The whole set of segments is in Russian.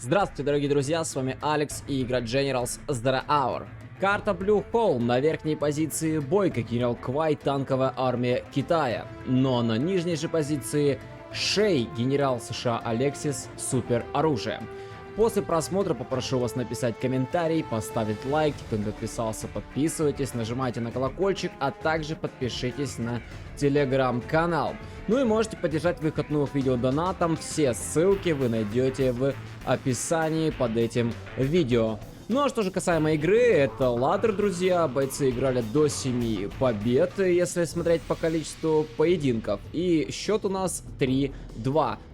Здравствуйте, дорогие друзья, с вами Алекс и игра Generals The Hour. Карта Blue Hole, на верхней позиции Бойко, генерал Квай, танковая армия Китая. Но на нижней же позиции Шей, генерал США Алексис, супер оружие. После просмотра попрошу вас написать комментарий, поставить лайк, кто не подписался, подписывайтесь, нажимайте на колокольчик, а также подпишитесь на телеграм-канал. Ну и можете поддержать выход новых видео донатом, все ссылки вы найдете в описании под этим видео. Ну а что же касаемо игры, это ладер, друзья, бойцы играли до 7 побед, если смотреть по количеству поединков. И счет у нас 3-2.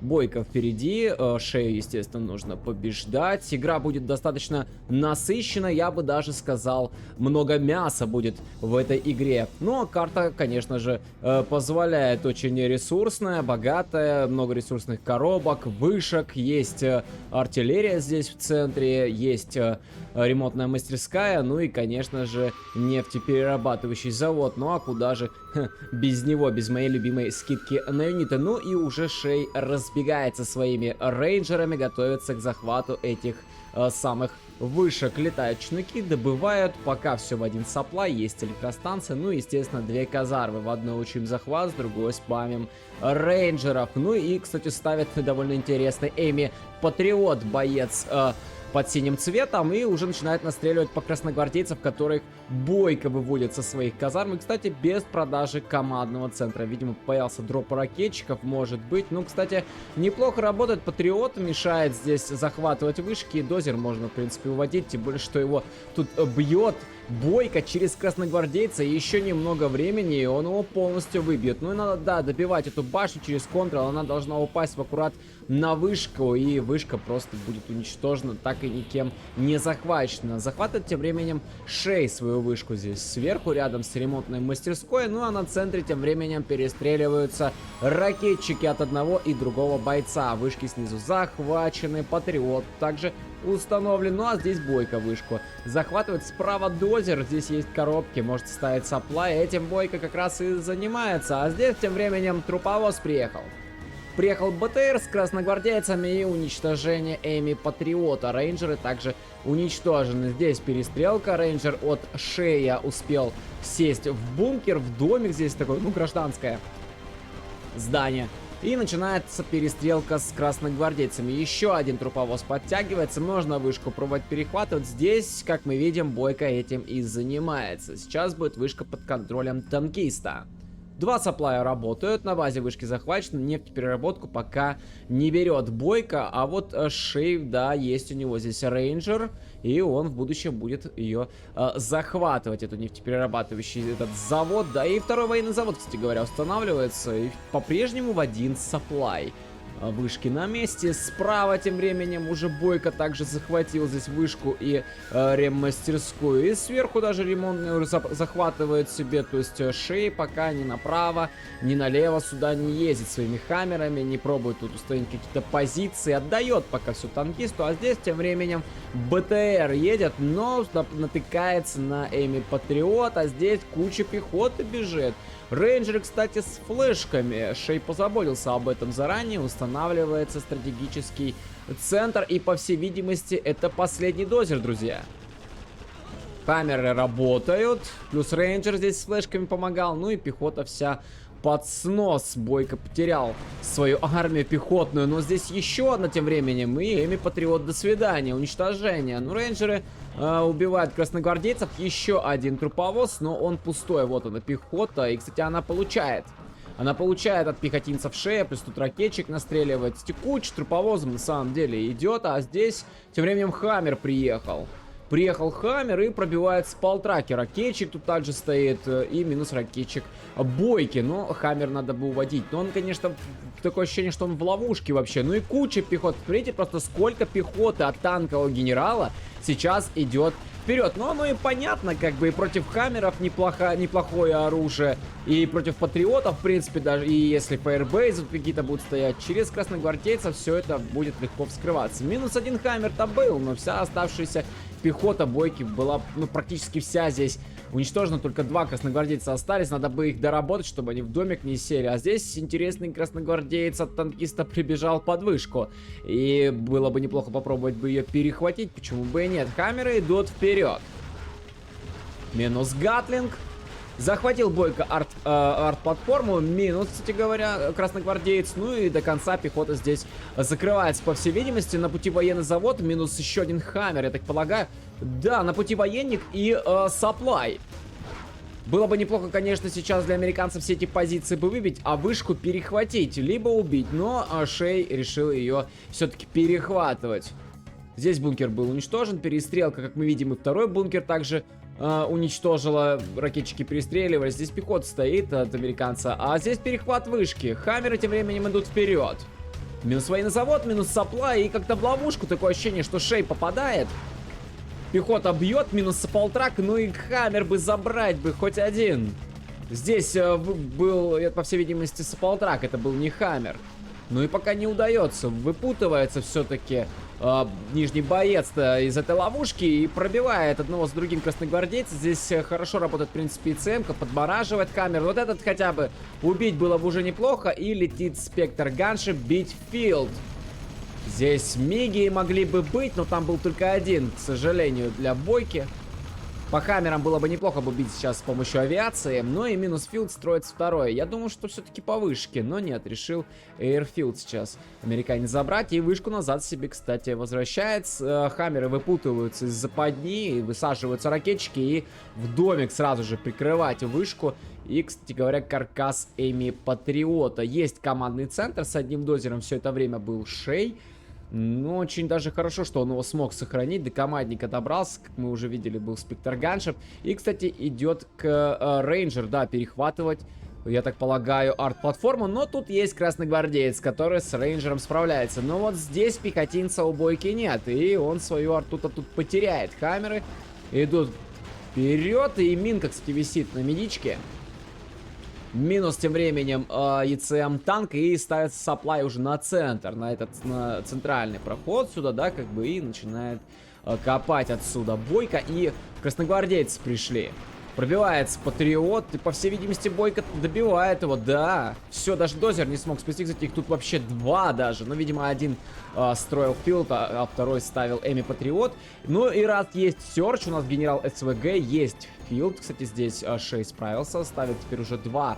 Бойко впереди, Шею, естественно, нужно побеждать. Игра будет достаточно насыщена, я бы даже сказал, много мяса будет в этой игре. Ну а карта, конечно же, позволяет, очень ресурсная, богатая, много ресурсных коробок, вышек, есть артиллерия здесь в центре, есть ремонтная мастерская, ну и, конечно же, нефтеперерабатывающий завод. Ну а куда же без него, без моей любимой скидки на юниты. Ну и уже Шей разбегается своими рейнджерами, готовится к захвату этих самых вышек. Летают чнуки, добывают, пока все в один саплай, есть электростанция, ну и, естественно, две казармы. В одной учим захват, с другой спамим рейнджеров. Ну и, кстати, ставят довольно интересный Эми Патриот, боец под синим цветом, и уже начинает настреливать по красногвардейцам, которых Бойко выводит со своих казарм. И, кстати, без продажи командного центра. Видимо, появился дроп ракетчиков, может быть. Ну, кстати, неплохо работает Патриот, мешает здесь захватывать вышки. И дозер можно, в принципе, уводить, тем более, что его тут бьет Бойко через красногвардейца. Еще немного времени, и он его полностью выбьет. Ну и надо, да, добивать эту башню через контрол. Она должна упасть в аккурат на вышку, и вышка просто будет уничтожена, так и никем не захвачена. Захватывает тем временем Шей свою вышку здесь сверху, рядом с ремонтной мастерской. Ну а на центре тем временем перестреливаются ракетчики от одного и другого бойца. Вышки снизу захвачены, Патриот также установлен. Ну а здесь Бойко вышку захватывает. Справа дозер, здесь есть коробки, может ставить саплай. Этим Бойко как раз и занимается. А здесь тем временем труповоз приехал. Приехал БТР с красногвардейцами и уничтожение Эми Патриота. Рейнджеры также уничтожены. Здесь перестрелка. Рейнджер от Шея успел сесть в бункер, в домик. Здесь такое, ну, гражданское здание. И начинается перестрелка с красногвардейцами. Еще один труповоз подтягивается. Можно вышку пробовать перехватывать. Здесь, как мы видим, Бойко этим и занимается. Сейчас будет вышка под контролем танкиста. Два саплая работают, на базе вышки захвачены, нефтепереработку пока не берет Бойко, а вот Шей, да, есть у него здесь рейнджер, и он в будущем будет ее захватывать, эту нефтеперерабатывающий этот завод, да, и второй военный завод, кстати говоря, устанавливается, и по-прежнему в один саплай. Вышки на месте. Справа тем временем уже Бойко также захватил здесь вышку и реммастерскую. И сверху даже ремонтную захватывает себе. То есть Шей пока ни направо, ни налево сюда не ездит своими хаммерами, не пробует тут установить какие-то позиции. Отдает пока все танкисту. А здесь тем временем БТР едет, но натыкается на Эми Патриот. А здесь куча пехоты бежит. Рейнджеры, кстати, с флешками. Шей позаботился об этом заранее. Устанавливается стратегический центр. И, по всей видимости, это последний дозер, друзья. Камеры работают. Плюс рейнджер здесь с флешками помогал. Ну и пехота вся под снос. Бойко потерял свою армию пехотную. Но здесь еще одна тем временем. И Эми Патриот, до свидания. Уничтожение. Ну, рейнджеры убивают красногвардейцев. Еще один труповоз, но он пустой. Вот она, пехота. И, кстати, она получает. Она получает от пехотинцев Шея. Плюс тут ракетчик настреливает. Текуч труповозом на самом деле идет. А здесь тем временем Хаммер приехал. Приехал Хаммер и пробивает с полтраки. Ракетчик тут также стоит. И минус ракетчик Бойки. Но Хаммер надо бы уводить. Но он, конечно, такое ощущение, что он в ловушке вообще. Ну и куча пехот. Смотрите, просто сколько пехоты от танкового генерала сейчас идет вперед. Ну, оно и понятно, как бы и против Хаммеров неплохое оружие. И против Патриотов, в принципе, даже и если фаербейзы какие-то будут стоять, через красногвардейцев все это будет легко вскрываться. Минус один Хаммер-то был, но вся оставшаяся пехота Бойки была, ну, практически вся здесь Уничтожено только 2 красногвардейца остались. Надо бы их доработать, чтобы они в домик не сели. А здесь интересный красногвардеец от танкиста прибежал под вышку. И было бы неплохо попробовать бы ее перехватить. Почему бы и нет? Хаммеры идут вперед. Минус гатлинг. Захватил Бойко арт-платформу. Минус, кстати говоря, красногвардеец. Ну и до конца пехота здесь закрывается. По всей видимости, на пути военный завод. Минус еще один хаммер, я так полагаю. Да, на пути военник и саплай. Было бы неплохо, конечно, сейчас для американцев все эти позиции бы выбить, а вышку перехватить, либо убить. Но Шей решил ее все-таки перехватывать. Здесь бункер был уничтожен. Перестрелка, как мы видим, и второй бункер также уничтожила. Ракетчики перестреливали. Здесь пехота стоит от американца. А здесь перехват вышки. Хаммеры тем временем идут вперед. Минус военный завод, минус сапла. И как-то в ловушку такое ощущение, что Шей попадает. Пехота бьет, минус саплтрак. Ну и хаммер бы забрать бы хоть один. Здесь был, по всей видимости, саплтрак. Это был не хаммер. Ну и пока не удается. Выпутывается все-таки нижний боец из этой ловушки и пробивает одного с другим красногвардейца. Здесь хорошо работает, в принципе, и ЦМ-ка, подмораживает камеру. Вот этот хотя бы убить было бы уже неплохо. И летит Спектр Ганшип бить Филд. Здесь миги могли бы быть, но там был только один, к сожалению, для Бойки. По камерам было бы неплохо бы бить сейчас с помощью авиации. Ну и минус Филд строится второй. Я думал, что все-таки по вышке, но нет, решил Эйрфилд сейчас американец забрать. И вышку назад себе, кстати, возвращает. Хаммеры выпутываются из западни, высаживаются ракетчики и в домик сразу же прикрывать вышку. И, кстати говоря, каркас Эми Патриота. Есть командный центр, с одним дозером все это время был Шей. Ну, очень даже хорошо, что он его смог сохранить. До командника добрался, как мы уже видели, был Спектр Ганшип. И, кстати, идет к Рейнджер, да, перехватывать, я так полагаю, арт-платформу. Но тут есть красногвардеец, который с Рейнджером справляется. Но вот здесь пехотинца у Бойки нет. И он свою арту-то тут потеряет. Хаммеры идут вперед. И минка, кстати, висит на медичке. Минус тем временем ЕЦМ танк и ставится саплай уже на центр, на центральный проход сюда, да, как бы и начинает копать отсюда Бойко. И красногвардейцы пришли. Пробивается Патриот, и по всей видимости Бойко добивает его, да. Все, даже дозер не смог спасти, кстати, их тут вообще 2 даже. Ну, видимо, один строил Филд, а второй ставил Эми Патриот. Ну и раз есть Серч, у нас генерал СВГ, есть Филд, кстати, здесь Шей справился, ставит теперь уже 2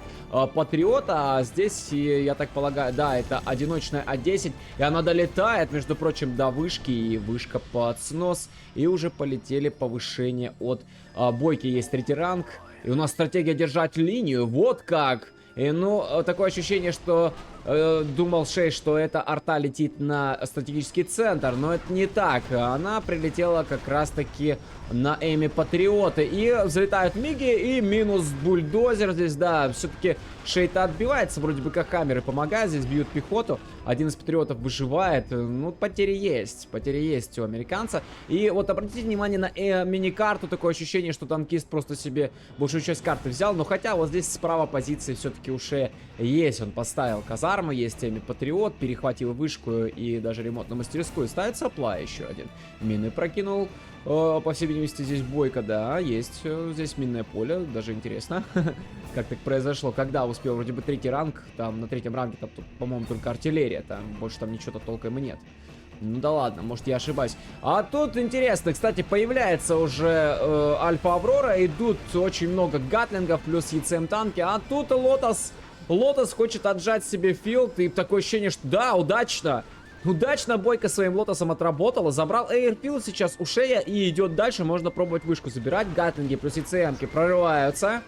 Патриота, а здесь, я так полагаю, да, это одиночная А10, и она долетает, между прочим, до вышки, и вышка под снос, и уже полетели повышения от Бойки. Есть 3-й ранг, и у нас стратегия держать линию, вот как! И, ну, такое ощущение, что думал Шей, что эта арта летит на стратегический центр, но это не так. Она прилетела как раз-таки на Эми Патриоты. И взлетают миги, и минус бульдозер здесь, да. Все-таки Шей-то отбивается, вроде бы как камеры помогают, здесь бьют пехоту. Один из патриотов выживает. Ну, потери есть у американца. И вот обратите внимание на мини-карту, такое ощущение, что танкист просто себе большую часть карты взял. Но хотя вот здесь справа позиции все-таки у Шея есть. Он поставил казарму, есть Эми Патриот, перехватил вышку и даже ремонтную мастерскую. Ставит сапла еще один. Мины прокинул. По всей видимости, здесь Бойко, да, есть здесь минное поле, даже интересно, как так произошло, когда успел, вроде бы 3-й ранг, там на 3-м ранге, там, по-моему, только артиллерия, там больше там ничего-то толком и нет. Ну да ладно, может я ошибаюсь. А тут интересно, кстати, появляется уже Альфа Аврора, идут очень много гатлингов, плюс ЕЦМ танки, а тут Лотос хочет отжать себе Филд, и такое ощущение, что да, удачно. Удачно Бойко своим лотосом отработала. Забрал Эйрфилд сейчас у Шея и идет дальше. Можно пробовать вышку забирать. Гатлинги плюс ИЦМки прорываются.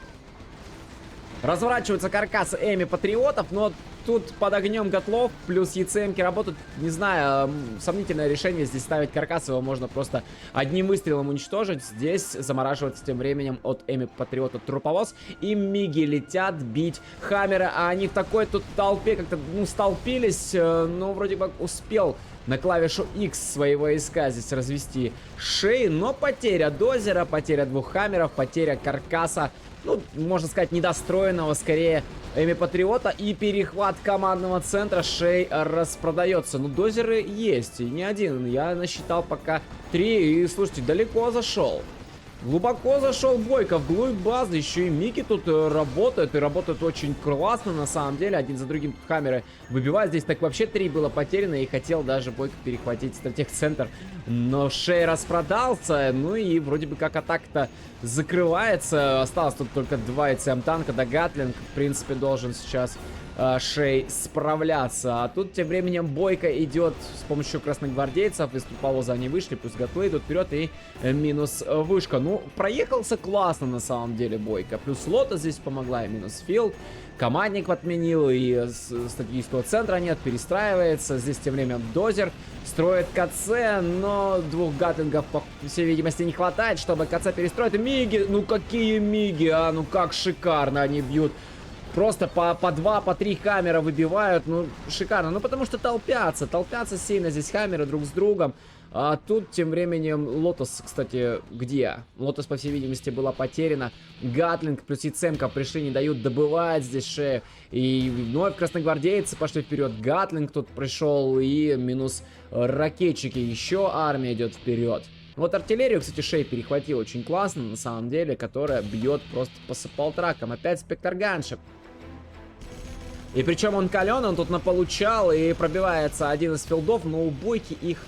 Разворачиваются каркасы Эми Патриотов, но тут под огнем Готлов плюс ЕЦМки работают. Не знаю, сомнительное решение здесь ставить каркас. Его можно просто одним выстрелом уничтожить. Здесь замораживается тем временем от Эми Патриота труповоз. И миги летят бить хаммеры. А они в такой тут толпе как-то, ну, столпились. Но вроде бы успел на клавишу X свои войска здесь развести Шей. Но потеря дозера, потеря 2 хаммеров, потеря каркаса. Ну, можно сказать, недостроенного, скорее, Эми Патриота. И перехват командного центра. Шей распродается. Ну, дозеры есть. И не один. Я насчитал пока 3. И, слушайте, далеко зашел. Глубоко зашел Бойко вглубь базы, еще и Мики тут работает, и работает очень классно на самом деле. Один за другим тут хаммеры выбивают. Здесь так вообще 3 было потеряно, и хотел даже Бойко перехватить стратег-центр. Но Шей распродался, ну и вроде бы как атака-то закрывается. Осталось тут только 2 ЭЦМ танка, да Гатлинг, в принципе, должен сейчас Шей справляться. А тут тем временем Бойко идет с помощью красногвардейцев. Из Туполоза они вышли, пусть гатлы идут вперед, и минус вышка. Ну, проехался классно на самом деле Бойко. Плюс Лота здесь помогла, и минус филд. Командник отменил, и стратегического центра нет, перестраивается. Здесь тем временем Дозер строит КЦ, но 2 гатлингов, по всей видимости, не хватает, чтобы КЦ перестроить. Миги, ну какие миги, а, ну как шикарно они бьют. Просто по 2, по 3 хаммера выбивают, ну, шикарно. Ну, потому что толпятся сильно здесь хаммеры друг с другом. А тут, тем временем, Лотос, кстати, где? Лотос, по всей видимости, была потеряна. Гатлинг плюс Яцемка пришли, не дают добывать здесь Шею. И вновь красногвардейцы пошли вперед. Гатлинг тут пришел, и минус ракетчики. Еще армия идет вперед. Вот артиллерию, кстати, Шей перехватил очень классно, на самом деле, которая бьет просто по саппалтракам. Опять Спектр Ганшип. И причем он кален, он тут наполучал и пробивается один из филдов, но у Бойки их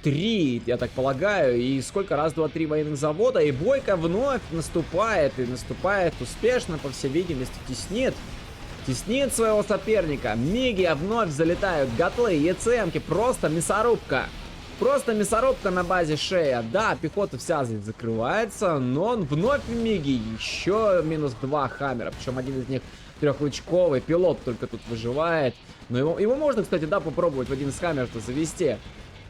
3, я так полагаю. И сколько? Раз, два, 3 военных завода. И Бойко вновь наступает, и наступает успешно, по всей видимости, теснит своего соперника. Миги вновь залетают, гатлы, ЕЦМки, просто мясорубка. Просто мясорубка на базе Шея. Да, пехота вся здесь закрывается, но он вновь Миги. Еще минус 2 хаммера, причем один из них трехлучковый. Пилот только тут выживает. Но его можно, кстати, да, попробовать в один из хаммеров-то завести.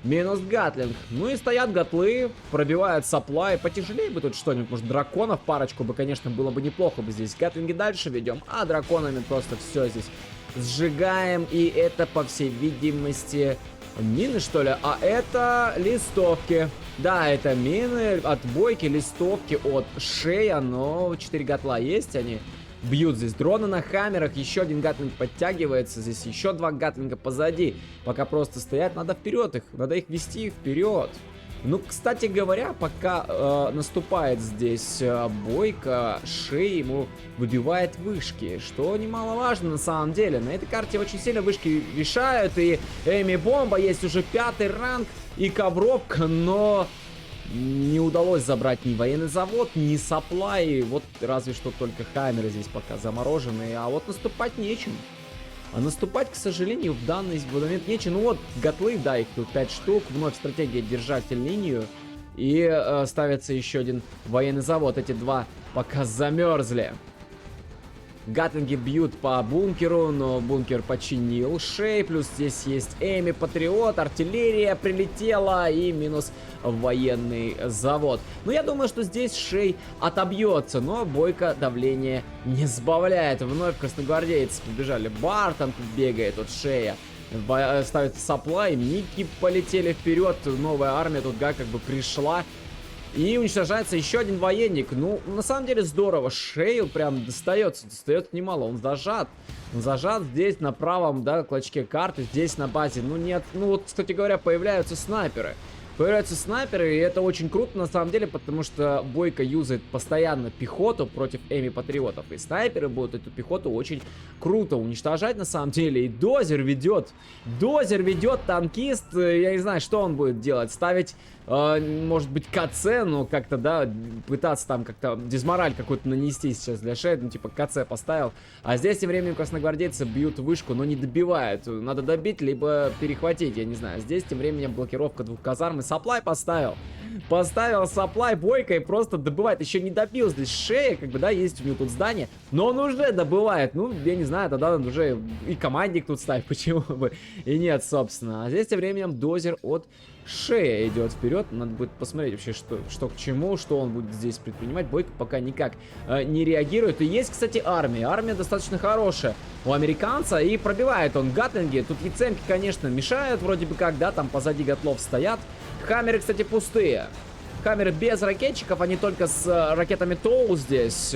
Минус Гатлинг. Ну и стоят гатлы, пробивают сапплай. Потяжелее бы тут что-нибудь, может, драконов парочку бы, конечно, было бы неплохо бы здесь. Гатлинги дальше ведем, а драконами просто все здесь сжигаем. И это, по всей видимости, мины, что ли? А это листовки. Да, это мины от Бойки, листовки от Шея, но 4 гатла есть, они бьют здесь дроны на хаммерах, еще один гатлинг подтягивается, здесь еще 2 гатлинга позади. Пока просто стоят, надо вперед их, надо их вести вперед. Ну, кстати говоря, пока наступает здесь Бойко, Шей ему выбивает вышки, что немаловажно на самом деле. На этой карте очень сильно вышки решают, и Эми Бомба есть уже 5-й ранг, и ковровка, но не удалось забрать ни военный завод, ни сапплай, вот разве что только хаммеры здесь пока замороженные, а вот наступать нечем. А наступать, к сожалению, в данный момент нечем. Ну вот, гатлы, да, их тут 5 штук. Вновь стратегия держать линию. И ставится еще один военный завод. Эти 2 пока замерзли. Гатлинги бьют по бункеру, но бункер починил Шей. Плюс здесь есть Эми, Патриот, артиллерия прилетела и минус военный завод. Но я думаю, что здесь Шей отобьется, но Бойко давление не сбавляет. Вновь красногвардейцы побежали. Бартон тут бегает от Шея. Ставится сапплай, Мики полетели вперед. Новая армия тут как бы пришла. И уничтожается еще один военник. Ну, на самом деле здорово. Шею прям достается немало. Он зажат. Он зажат здесь на правом, да, клочке карты. Здесь на базе. Ну, нет. Ну, вот, кстати говоря, появляются снайперы. Появляются снайперы, и это очень круто на самом деле, потому что Бойко юзает постоянно пехоту против Эми Патриотов. И снайперы будут эту пехоту очень круто уничтожать на самом деле. И Дозер ведет танкист. Я не знаю, что он будет делать. Ставить, может быть, КЦ, но как-то, да, пытаться там как-то дизмораль какой-то нанести сейчас для Шея. Ну, типа, КЦ поставил. А здесь тем временем красногвардейцы бьют вышку, но не добивают. Надо добить, либо перехватить, я не знаю. Здесь тем временем блокировка 2 казарм. И сапплай поставил. Поставил сапплай Бойко и просто добывает. Еще не добил здесь Шея, как бы, да, есть у него тут здание. Но он уже добывает. Ну, я не знаю, тогда он уже и командник тут ставит, почему бы и нет, собственно. А здесь тем временем Дозер от Шея идет вперед. Надо будет посмотреть вообще, что к чему, что он будет здесь предпринимать. Бойко пока никак не реагирует. И есть, кстати, армия. Армия достаточно хорошая у американца. И пробивает он гатлинги. Тут яцемки, конечно, мешают вроде бы как, да, там позади гатлов стоят. Хаммеры, кстати, пустые. Хаммеры без ракетчиков, они только с ракетами Тоу здесь.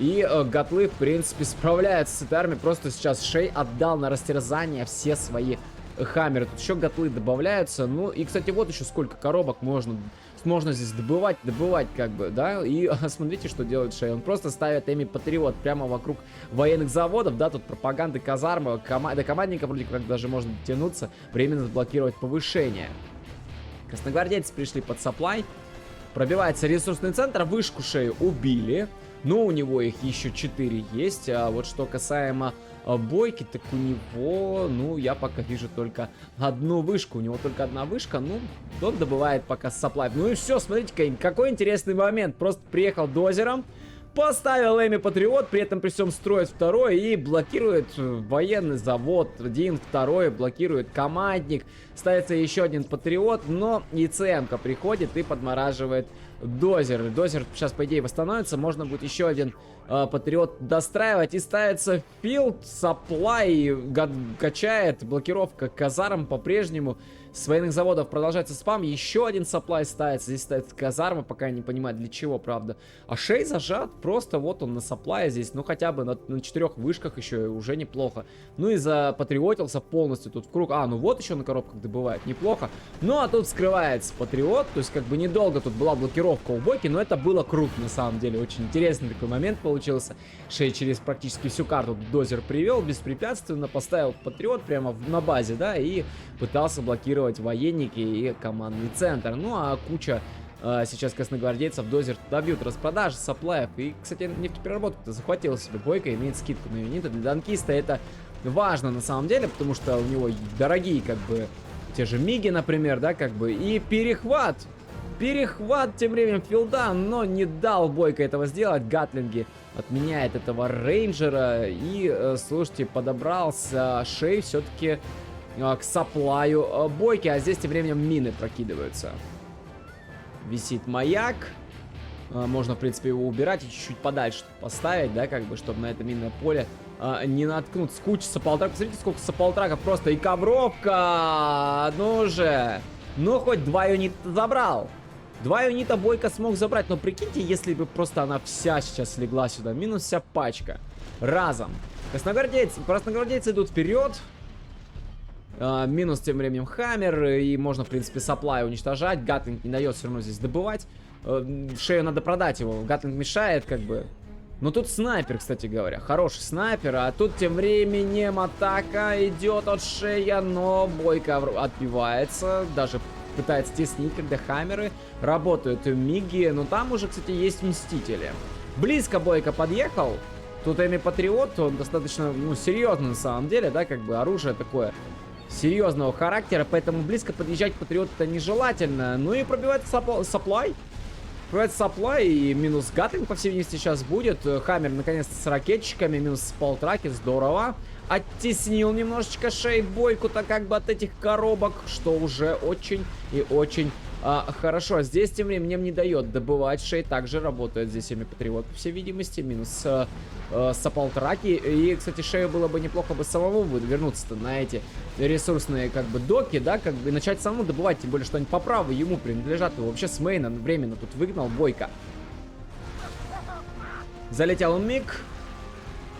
И гатлы, в принципе, справляются с этой армией. Просто сейчас Шей отдал на растерзание все свои хаммеры. Тут еще гатлы добавляются. Ну и, кстати, вот еще сколько коробок можно Можно здесь добывать, как бы, да, и смотрите, что делает Шей. Он просто ставит Эми Патриот прямо вокруг военных заводов, да, тут пропаганды, казармы, до командника вроде как даже можно дотянуться, временно заблокировать повышение. Красногвардейцы пришли под сапплай, пробивается ресурсный центр, вышку Шею убили, но у него их еще 4 есть, а вот что касаемо Бойки, так у него, ну, я пока вижу только одну вышку. У него только одна вышка, ну, он добывает пока сапплай. Ну и все, смотрите, какой интересный момент. Просто приехал дозером, поставил Эми Патриот, при этом при всем строит второй и блокирует военный завод. Один, второй, блокирует командник. Ставится еще один Патриот, но ИЦМ-ка приходит и подмораживает дозер. Дозер сейчас, по идее, восстановится. Можно будет еще один Патриот достраивать. И ставится филд, сапплай, качает. Блокировка казарм по-прежнему. С военных заводов продолжается спам. Еще один сапплай ставится. Здесь ставится казарма, пока я не понимаю для чего, правда. А Шей зажат. Просто вот он на сапплае здесь. Ну, хотя бы на 4 вышках еще уже неплохо. Ну и запатриотился полностью тут в круг. А, ну вот еще на коробках добывает. Неплохо. Ну, а тут скрывается Патриот. То есть, как бы недолго тут была блокировка у Бойки. Но это было круто, на самом деле. Очень интересный такой момент получился. Шей через практически всю карту дозер привел. Беспрепятственно поставил Патриот прямо на базе, да. И пытался блокировать военники и командный центр. Ну, а куча сейчас красногвардейцев дозер добьют распродажи сапплаев. И, кстати, нефтепереработку-то захватил себе Бойко, имеет скидку на юниты. Для танкиста это важно на самом деле, потому что у него дорогие, как бы, те же миги, например, да, как бы, и перехват. Перехват тем временем филда, но не дал Бойко этого сделать. Гатлинги отменяет этого рейнджера. И, слушайте, подобрался Шей все-таки к сапплаю Бойки, а здесь тем временем мины прокидываются. Висит маяк. Можно, в принципе, его убирать и чуть-чуть подальше поставить, да, как бы, чтобы на это минное поле не наткнуться. Куча саппалтрак. Посмотрите, сколько саппалтраков просто. И ковровка! Ну же! Ну, хоть 2 юнита забрал. 2 юнита Бойко смог забрать. Но прикиньте, если бы просто она вся сейчас легла сюда. Минус вся пачка. Разом. Красногвардейцы идут вперед. Минус тем временем Хаммер. И можно, в принципе, сапплай уничтожать. Гатлинг не дает все равно здесь добывать. Шею надо продать его. Гатлинг мешает, как бы. Но тут снайпер, кстати говоря. Хороший снайпер. А тут тем временем атака идет от Шея. Но Бойко отбивается. Даже пытается теснить, когда Хаммеры работают миги. Но там уже, кстати, есть мстители. Близко Бойко подъехал. Тут Эми Патриот. Он достаточно, ну, серьезный на самом деле, да, как бы оружие такое серьезного характера, поэтому близко подъезжать к Патриоту-то нежелательно. Ну и пробивает сапплай. Пробивает сапплай, и минус Гатлинг, по всей видимости, сейчас будет. Хаммер, наконец-то, с ракетчиками, минус саппалтраки, здорово. Оттеснил немножечко Шей Бойку-то как бы от этих коробок, что уже очень и очень хорошо. Здесь тем временем не дает добывать. Шей также работает здесь Эми Патриот, по всей видимости, минус саппалтраки. И, кстати, Шею было бы неплохо бы самому вернуться-то на эти ресурсные, как бы, доки, да, как бы, и начать самому добывать, тем более, что они по праву ему принадлежат. Его вообще с мейна временно тут выгнал Бойко. Залетел миг.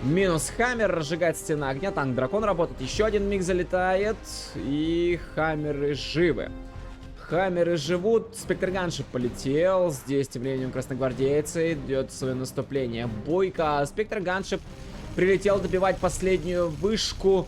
Минус Хаммер, разжигает стена огня, танк Дракон работает. Еще один миг залетает. И Хаммеры живы. Хаммеры живут. Спектр Ганшип полетел. Здесь тем временем красногвардейцы идет свое наступление. Бойко. Спектр Ганшип прилетел добивать последнюю вышку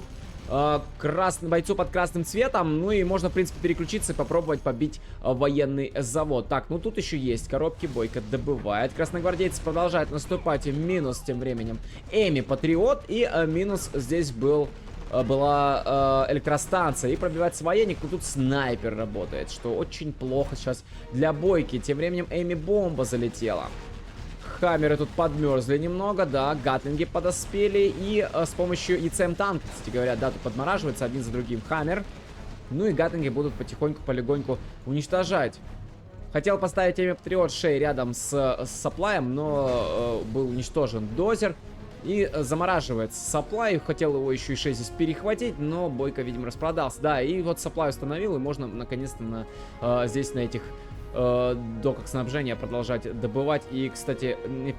бойцу под красным цветом. Ну и можно, в принципе, переключиться и попробовать побить военный завод. Так, ну тут еще есть коробки. Бойко добывает. Красногвардейцы продолжают наступать. И минус тем временем Эми Патриот. И минус здесь была электростанция. И пробивается военник. Но тут снайпер работает, что очень плохо сейчас для Бойки. Тем временем Эми бомба залетела. Хаммеры тут подмерзли немного, да, гатлинги подоспели. И с помощью ИЦМ танка, кстати говоря, да, тут подмораживается один за другим Хаммер. Ну и гатлинги будут потихоньку, полегоньку уничтожать. Хотел поставить Эми Патриот Шей рядом с сапплаем, но был уничтожен дозер. И замораживается сапплай. Хотел его еще и Шей здесь перехватить, но Бойко, видимо, распродался. Да, и вот сапплай установил, и можно наконец-то здесь на этих доках снабжения продолжать добывать. И, кстати,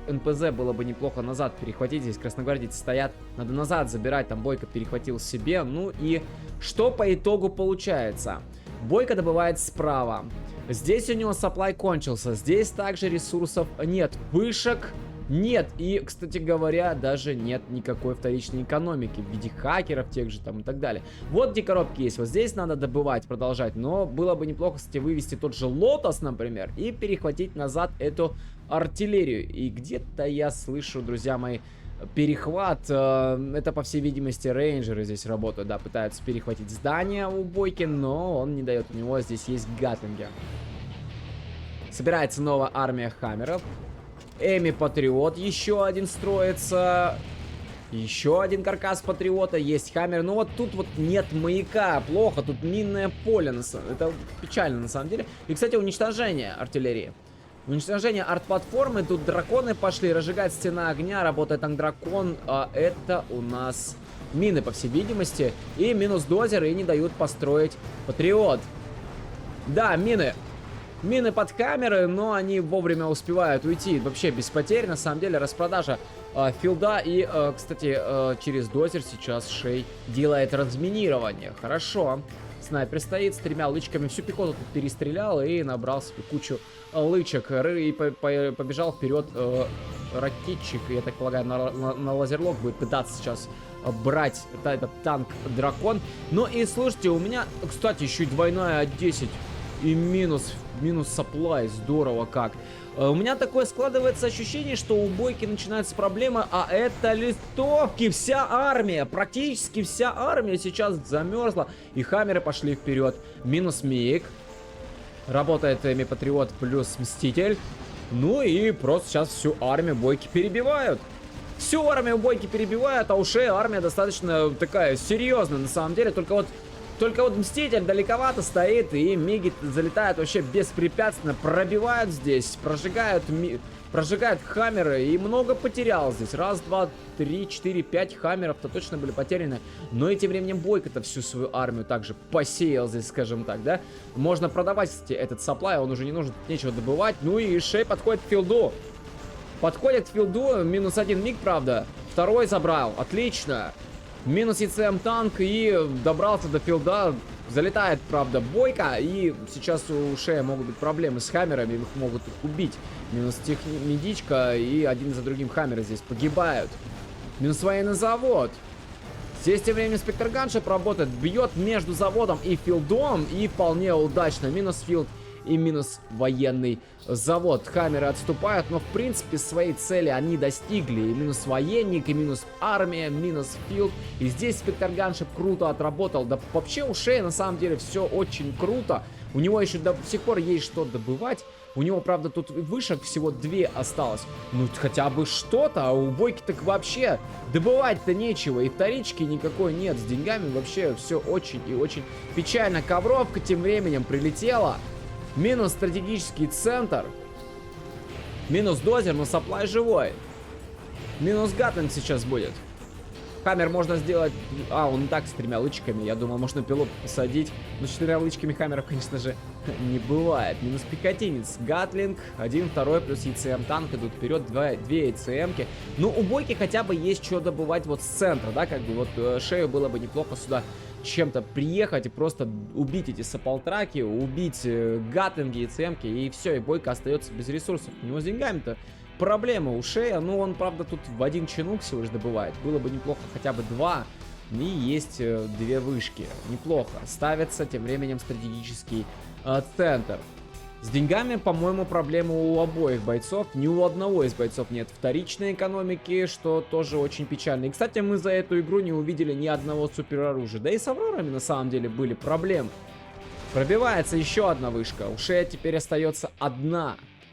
НПЗ было бы неплохо назад перехватить. Здесь красногвардейцы стоят, надо назад забирать. Там Бойко перехватил себе. Ну и что по итогу получается? Бойко добывает справа. Здесь у него сапплай кончился. Здесь также ресурсов нет. Вышек нет. И, кстати говоря, даже нет никакой вторичной экономики в виде хакеров тех же там и так далее. Вот где коробки есть. Вот здесь надо добывать, продолжать. Но было бы неплохо, кстати, вывести тот же Лотос, например, и перехватить назад эту артиллерию. И где-то я слышу, друзья мои, перехват. Это, по всей видимости, рейнджеры здесь работают, да, пытаются перехватить здание у Бойки, но он не дает. У него здесь есть гатлинги. Собирается новая армия хаммеров. Эми Патриот еще один строится. Еще один каркас Патриота. Есть хаммер. Но вот тут вот нет маяка. Плохо. Тут минное поле. Это печально на самом деле. И, кстати, уничтожение артиллерии. Уничтожение арт-платформы. Тут драконы пошли. Разжигать стена огня. Работает танк-дракон. А это у нас мины, по всей видимости. И минус дозер. И не дают построить Патриот. Да, мины. Мины под камеры, но они вовремя успевают уйти. Вообще без потерь. На самом деле распродажа филда. И, кстати, через дозер сейчас Шей делает разминирование. Хорошо. Снайпер стоит с 3 лычками. Всю пехоту тут перестрелял и набрал себе кучу лычек. И побежал вперед ракетчик. Я так полагаю, на лазерлок будет пытаться сейчас брать этот танк-дракон. Ну и слушайте, у меня, кстати, еще и двойная 10. И минус сапплай. Здорово как. У меня такое складывается ощущение, что у Бойки начинаются проблемы, а это листовки. Вся армия, практически вся армия сейчас замерзла. И хаммеры пошли вперед. Минус Миг. Работает Эми Патриот плюс Мститель. Ну и просто сейчас всю армию Бойки перебивают. Всю армию Бойки перебивают, а у Шея армия достаточно такая серьезная на самом деле. Только вот Мститель далековато стоит, и миги залетают вообще беспрепятственно, пробивают здесь, прожигают хаммеры, и много потерял здесь. Раз, два, три, 4, 5 хаммеров-то точно были потеряны. Но и тем временем Бойко-то всю свою армию также посеял здесь, скажем так, да. Можно продавать, кстати, этот сапплай, он уже не нужен, нечего добывать. Ну и Шей подходит к филду. Подходит к филду, минус 1 миг, правда. Второй забрал, отлично. Минус ЕЦМ танк и добрался до филда. Залетает, правда, Бойко. И сейчас у Шея могут быть проблемы с хаммерами. Их могут убить. Минус медичка. И один за другим хаммеры здесь погибают. Минус военный завод. Здесь тем временем Спектр Ганшип работает. Бьет между заводом и филдом. И вполне удачно. Минус филд и минус военный завод. Хаммеры отступают, но в принципе своей цели они достигли. И минус военник, и минус армия, минус филд. И здесь Спектр Ганшип круто отработал. Да вообще у Шея на самом деле все очень круто. У него еще до сих пор есть что добывать. У него, правда, тут вышек всего 2 осталось. Ну, хотя бы что-то. А у Бойки так вообще добывать-то нечего. И вторички никакой нет. С деньгами вообще все очень и очень печально. Ковровка тем временем прилетела. Минус стратегический центр. Минус дозер, но сапплай живой. Минус Гатлинг сейчас будет. Хаммер можно сделать... А, он и так с 3 лычками. Я думал, можно пилот посадить. Но с 4 лычками хаммеров, конечно же, не бывает. Минус пехотинец. Гатлинг. 1, 2, плюс ЕЦМ танк идут вперед. 2 ЕЦМки. Ну, у Бойки хотя бы есть что добывать вот с центра, да, как бы вот Шею было бы неплохо сюда чем-то приехать и просто убить эти саппалтраки, убить гатлинги, ЕЦМки, и все, и Бойко остается без ресурсов. У него с деньгами-то проблема у Шея, ну он, правда, тут в 1 чинук всего лишь добывает. Было бы неплохо хотя бы 2, и есть 2 вышки. Неплохо. Ставится тем временем стратегический центр. С деньгами, по-моему, проблема у обоих бойцов. Ни у одного из бойцов нет вторичной экономики, что тоже очень печально. И, кстати, мы за эту игру не увидели ни одного супероружия. Да и с Аврорами, на самом деле, были проблемы. Пробивается еще одна вышка. У Шея теперь остается 1.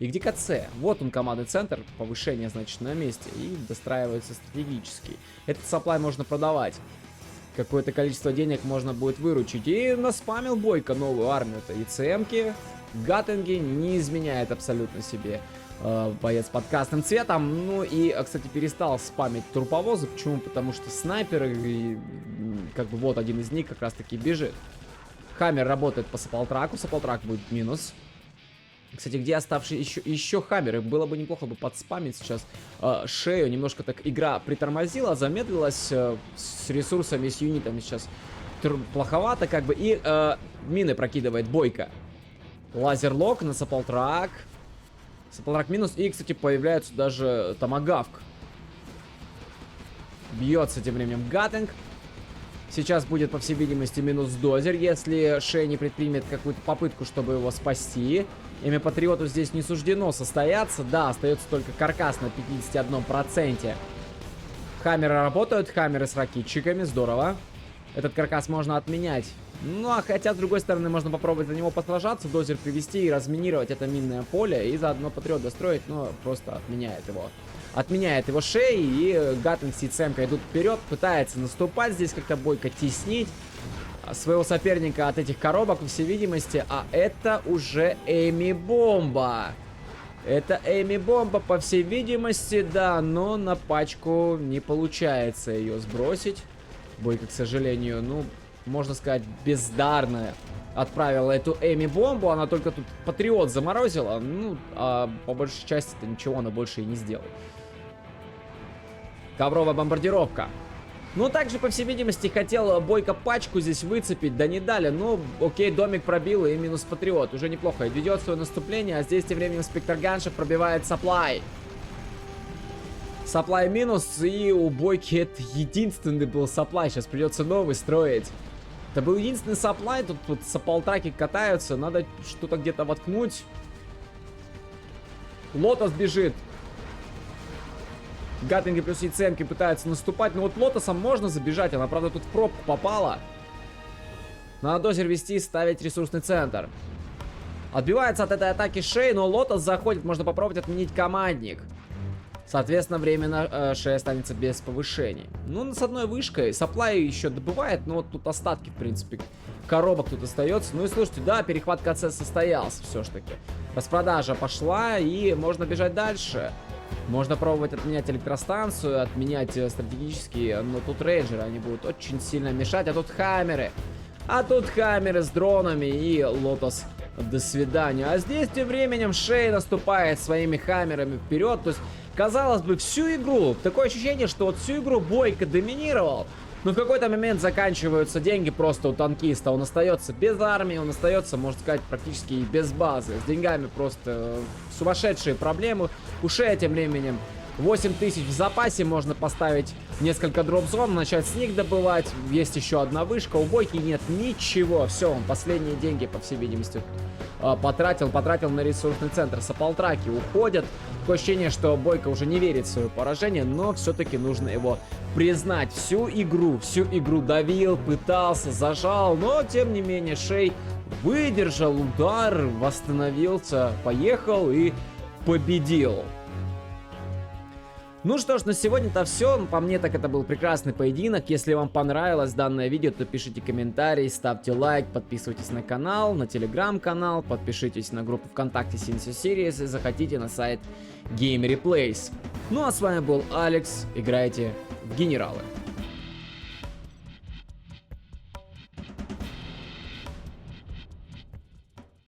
И где КЦ? Вот он, командный центр. Повышение, значит, на месте. И достраивается стратегически. Этот сапплай можно продавать. Какое-то количество денег можно будет выручить. И наспамил Бойко новую армию-то. И ЦМки... Гатлинги не изменяет абсолютно себе боец под красным цветом. Ну и, кстати, перестал спамить труповозы. Почему? Потому что снайперы, и, как бы вот один из них как раз таки бежит. Хаммер работает по саппалтраку. Саппалтрак будет минус. Кстати, где оставшие еще хаммеры? Было бы неплохо бы подспамить сейчас Шею. Немножко так игра притормозила, замедлилась с ресурсами, с юнитами сейчас плоховато как бы. И мины прокидывает Бойко. Лазерлок на Сапалтрак. Сапалтрак минус. И, кстати, появляется даже томагавк. Бьется тем временем Гаттинг. Сейчас будет, по всей видимости, минус дозер, если Шей не предпримет какую-то попытку, чтобы его спасти. Имя Патриоту здесь не суждено состояться. Да, остается только каркас на 51%. Хаммеры работают, хаммеры с ракетчиками, здорово. Этот каркас можно отменять. Ну, а хотя, с другой стороны, можно попробовать за него посражаться, дозер привести и разминировать это минное поле. И заодно Патриот достроить, но просто отменяет его. Отменяет его Шей, и Гаттинг с Яценко идут вперед, пытается наступать здесь как-то бойко, теснить своего соперника от этих коробок, по всей видимости. А это уже Эми Бомба. Это Эми Бомба, по всей видимости, да, но на пачку не получается ее сбросить. Бойко, к сожалению, ну, можно сказать, бездарная отправила эту Эми Бомбу. Она только тут Патриот заморозила. Ну, а по большей части-то ничего она больше и не сделает. Ковровая бомбардировка. Ну, также, по всей видимости, хотел Бойко пачку здесь выцепить, да не дали. Ну, окей, домик пробил и минус Патриот. Уже неплохо. Ведет свое наступление, а здесь тем временем Спектр Ганшев пробивает Саплай. Саплай минус, и у Бойки это единственный был Саплай. Сейчас придется новый строить. Это был единственный Саплай. Тут Сапалтраки катаются. Надо что-то где-то воткнуть. Лотос бежит. Гаттинги плюс Яценки пытаются наступать. Но вот Лотосом можно забежать. Она, правда, тут в пробку попала. Надо дозер вести и ставить ресурсный центр. Отбивается от этой атаки Шей, но Лотос заходит. Можно попробовать отменить командник. Соответственно, временно Шей останется без повышений. Ну, с одной вышкой. Саплай еще добывает, но вот тут остатки, в принципе, коробок тут остается. Ну и слушайте, да, перехват КЦ состоялся все ж таки. Распродажа пошла, и можно бежать дальше. Можно пробовать отменять электростанцию, отменять стратегические, но тут рейнджеры, они будут очень сильно мешать. А тут хаммеры. А тут хаммеры с дронами, и Лотос, до свидания. А здесь тем временем Шей наступает своими хаммерами вперед. То есть, казалось бы, всю игру, такое ощущение, что вот всю игру Бойко доминировал. Но в какой-то момент заканчиваются деньги просто у танкиста. Он остается без армии, он остается, можно сказать, практически и без базы. С деньгами просто сумасшедшие проблемы. У Шея тем временем 8000 в запасе, можно поставить несколько дроп-зон, начать с них добывать. Есть еще одна вышка, у Бойки нет ничего. Все, он последние деньги, по всей видимости, потратил на ресурсный центр. Сапалтраки уходят. Такое ощущение, что Бойко уже не верит в свое поражение, но все-таки нужно его признать. Всю игру давил, пытался, зажал, но тем не менее Шей выдержал удар, восстановился, поехал и победил. Ну что ж, на сегодня-то все. По мне, так это был прекрасный поединок. Если вам понравилось данное видео, то пишите комментарии, ставьте лайк, подписывайтесь на канал, на телеграм-канал, подпишитесь на группу ВКонтакте Sensio Series и заходите на сайт Game Replays. Ну а с вами был Алекс. Играйте в генералы.